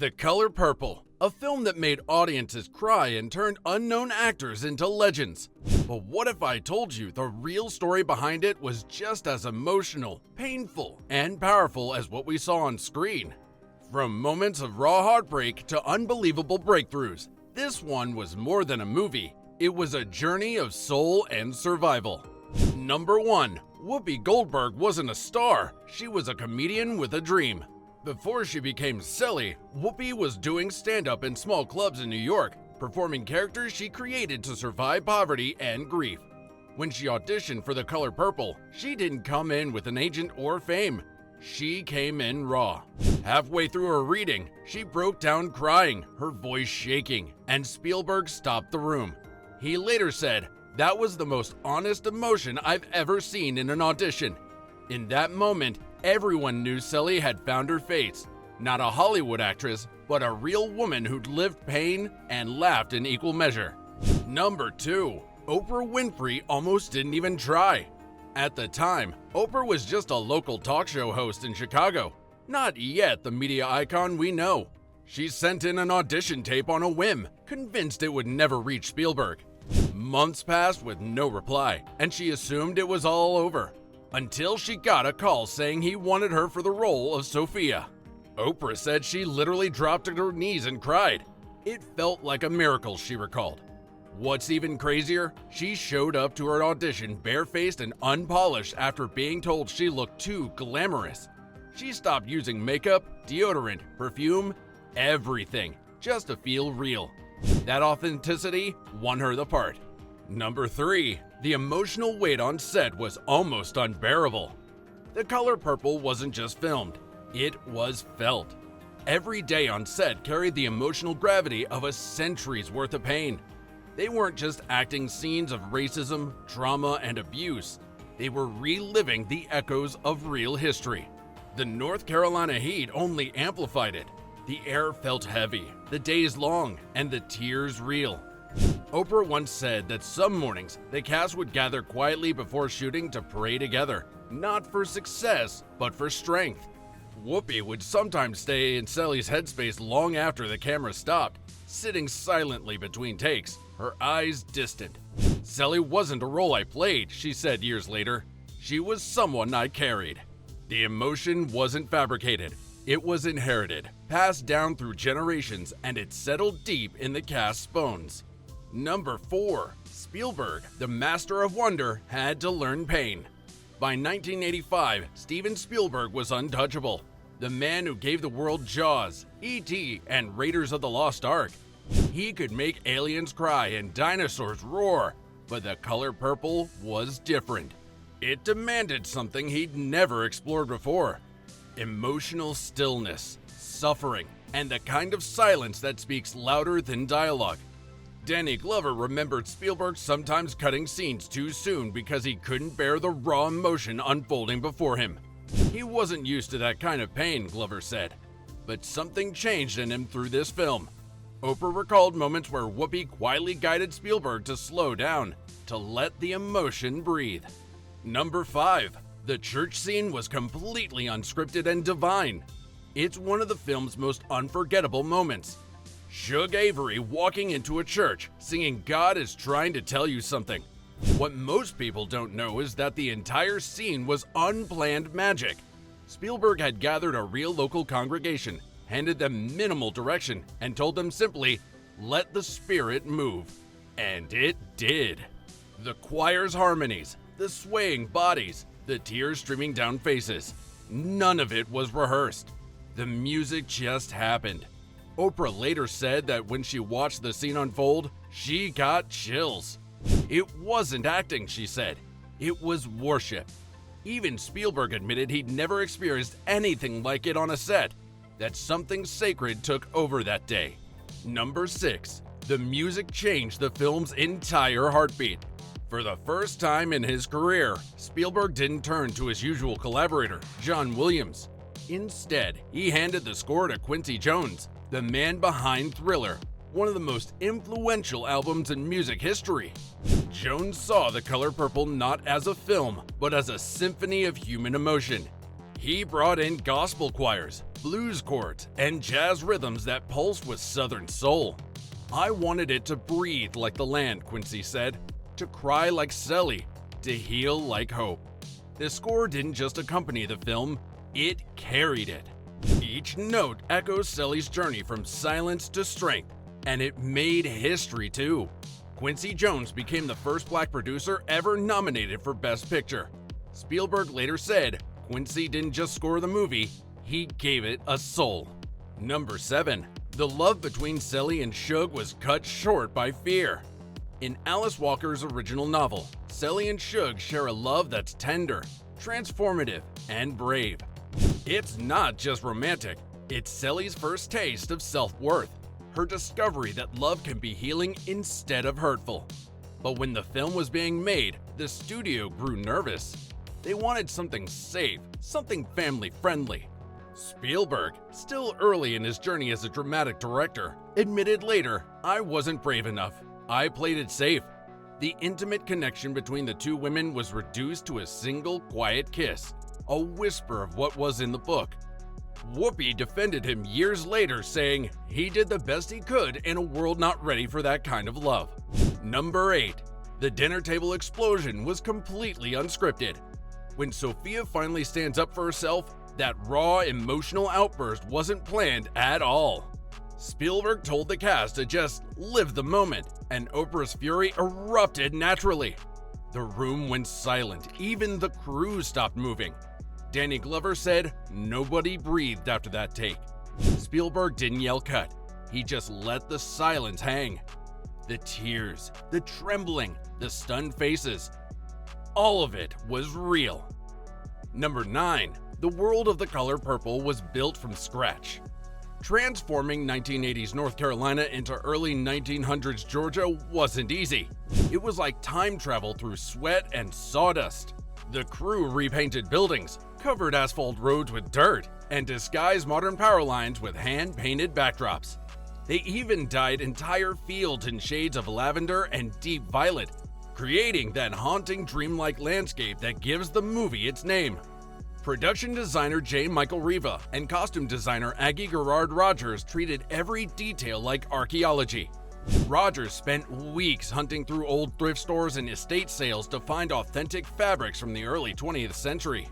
The Color Purple, a film that made audiences cry and turned unknown actors into legends. But what if I told you the real story behind it was just as emotional, painful, and powerful as what we saw on screen? From moments of raw heartbreak to unbelievable breakthroughs, this one was more than a movie. It was a journey of soul and survival. Number 1. Whoopi Goldberg wasn't a star, she was a comedian with a dream. Before she became Celie, Whoopi was doing stand-up in small clubs in New York, performing characters she created to survive poverty and grief. When she auditioned for The Color Purple, she didn't come in with an agent or fame. She came in raw. Halfway through her reading, she broke down crying, her voice shaking, and Spielberg stopped the room. He later said, "That was the most honest emotion I've ever seen in an audition." In that moment, everyone knew Celie had found her face. Not a Hollywood actress, but a real woman who'd lived pain and laughed in equal measure. Number 2. Oprah Winfrey almost didn't even try. At the time, Oprah was just a local talk show host in Chicago. Not yet the media icon we know. She sent in an audition tape on a whim, convinced it would never reach Spielberg. Months passed with no reply, and she assumed it was all over. Until she got a call saying he wanted her for the role of Sophia. Oprah said she literally dropped to her knees and cried. It felt like a miracle, she recalled. What's even crazier, she showed up to her audition barefaced and unpolished after being told she looked too glamorous. She stopped using makeup, deodorant, perfume, everything, just to feel real. That authenticity won her the part. Number 3. The emotional weight on set was almost unbearable. The Color Purple wasn't just filmed, it was felt. Every day on set carried the emotional gravity of a century's worth of pain. They weren't just acting scenes of racism, trauma, and abuse. They were reliving the echoes of real history. The North Carolina heat only amplified it. The air felt heavy, the days long, and the tears real. Oprah once said that some mornings the cast would gather quietly before shooting to pray together, not for success, but for strength. Whoopi would sometimes stay in Celie's headspace long after the camera stopped, sitting silently between takes, her eyes distant. "Celie wasn't a role I played," she said years later. "She was someone I carried." The emotion wasn't fabricated. It was inherited, passed down through generations, and it settled deep in the cast's bones. Number 4. Spielberg, the master of wonder, had to learn pain. By 1985, Steven Spielberg was untouchable. The man who gave the world Jaws, E.T., and Raiders of the Lost Ark. He could make aliens cry and dinosaurs roar, but The Color Purple was different. It demanded something he'd never explored before. Emotional stillness, suffering, and the kind of silence that speaks louder than dialogue. Danny Glover remembered Spielberg sometimes cutting scenes too soon because he couldn't bear the raw emotion unfolding before him. He wasn't used to that kind of pain, Glover said, but something changed in him through this film. Oprah recalled moments where Whoopi quietly guided Spielberg to slow down, to let the emotion breathe. Number 5. The church scene was completely unscripted and divine. It's one of the film's most unforgettable moments. Shug Avery walking into a church, singing "God is trying to tell you something." What most people don't know is that the entire scene was unplanned magic. Spielberg had gathered a real local congregation, handed them minimal direction, and told them simply, "Let the Spirit move." And it did. The choir's harmonies, the swaying bodies, the tears streaming down faces. None of it was rehearsed. The music just happened. Oprah later said that when she watched the scene unfold, she got chills. It wasn't acting, she said. It was worship. Even Spielberg admitted he'd never experienced anything like it on a set, that something sacred took over that day. Number 6. The music changed the film's entire heartbeat. For the first time in his career, Spielberg didn't turn to his usual collaborator, John Williams. Instead, he handed the score to Quincy Jones, the man behind Thriller, one of the most influential albums in music history. Jones saw The Color Purple not as a film, but as a symphony of human emotion. He brought in gospel choirs, blues chords, and jazz rhythms that pulsed with Southern soul. I wanted it to breathe like the land, Quincy said, to cry like Celie, to heal like hope. The score didn't just accompany the film, it carried it. Each note echoes Celie's journey from silence to strength, and it made history too. Quincy Jones became the first black producer ever nominated for Best Picture. Spielberg later said, Quincy didn't just score the movie, he gave it a soul. Number 7. The love between Celie and Shug was cut short by fear. In Alice Walker's original novel, Celie and Shug share a love that's tender, transformative, and brave. It's not just romantic, it's Celie's first taste of self-worth, her discovery that love can be healing instead of hurtful. But when the film was being made, the studio grew nervous. They wanted something safe, something family-friendly. Spielberg, still early in his journey as a dramatic director, admitted later, I wasn't brave enough. I played it safe. The intimate connection between the two women was reduced to a single quiet kiss, a whisper of what was in the book. Whoopi defended him years later, saying he did the best he could in a world not ready for that kind of love. Number 8. The dinner table explosion was completely unscripted. When Sophia finally stands up for herself, that raw emotional outburst wasn't planned at all. Spielberg told the cast to just live the moment, and Oprah's fury erupted naturally. The room went silent, even the crew stopped moving. Danny Glover said nobody breathed after that take. Spielberg didn't yell cut, he just let the silence hang. The tears, the trembling, the stunned faces, all of it was real. Number 9. The world of The Color Purple was built from scratch. Transforming 1980s North Carolina into early 1900s Georgia wasn't easy. It was like time travel through sweat and sawdust. The crew repainted buildings, covered asphalt roads with dirt, and disguised modern power lines with hand-painted backdrops. They even dyed entire fields in shades of lavender and deep violet, creating that haunting dreamlike landscape that gives the movie its name. Production designer J. Michael Riva and costume designer Aggie Gerard Rogers treated every detail like archaeology. Rogers spent weeks hunting through old thrift stores and estate sales to find authentic fabrics from the early 20th century.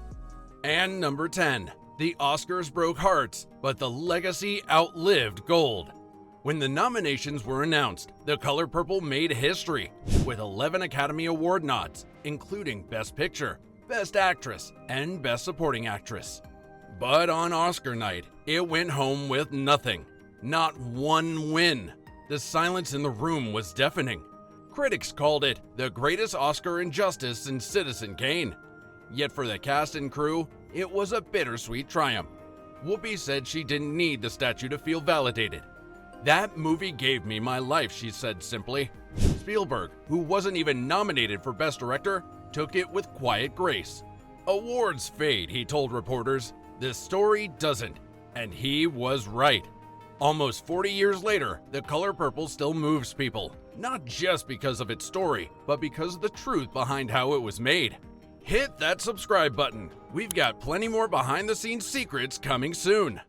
And number 10. The Oscars broke hearts, but the legacy outlived gold. When the nominations were announced, The Color Purple made history, with 11 Academy Award nods, including Best Picture, Best Actress, and Best Supporting Actress. But on Oscar night, it went home with nothing. Not one win. The silence in the room was deafening. Critics called it the greatest Oscar injustice since Citizen Kane. Yet for the cast and crew, it was a bittersweet triumph. Whoopi said she didn't need the statue to feel validated. That movie gave me my life, she said simply. Spielberg, who wasn't even nominated for Best Director, took it with quiet grace. Awards fade, he told reporters. This story doesn't. And he was right. Almost 40 years later, The Color Purple still moves people. Not just because of its story, but because of the truth behind how it was made. Hit that subscribe button. We've got plenty more behind-the-scenes secrets coming soon.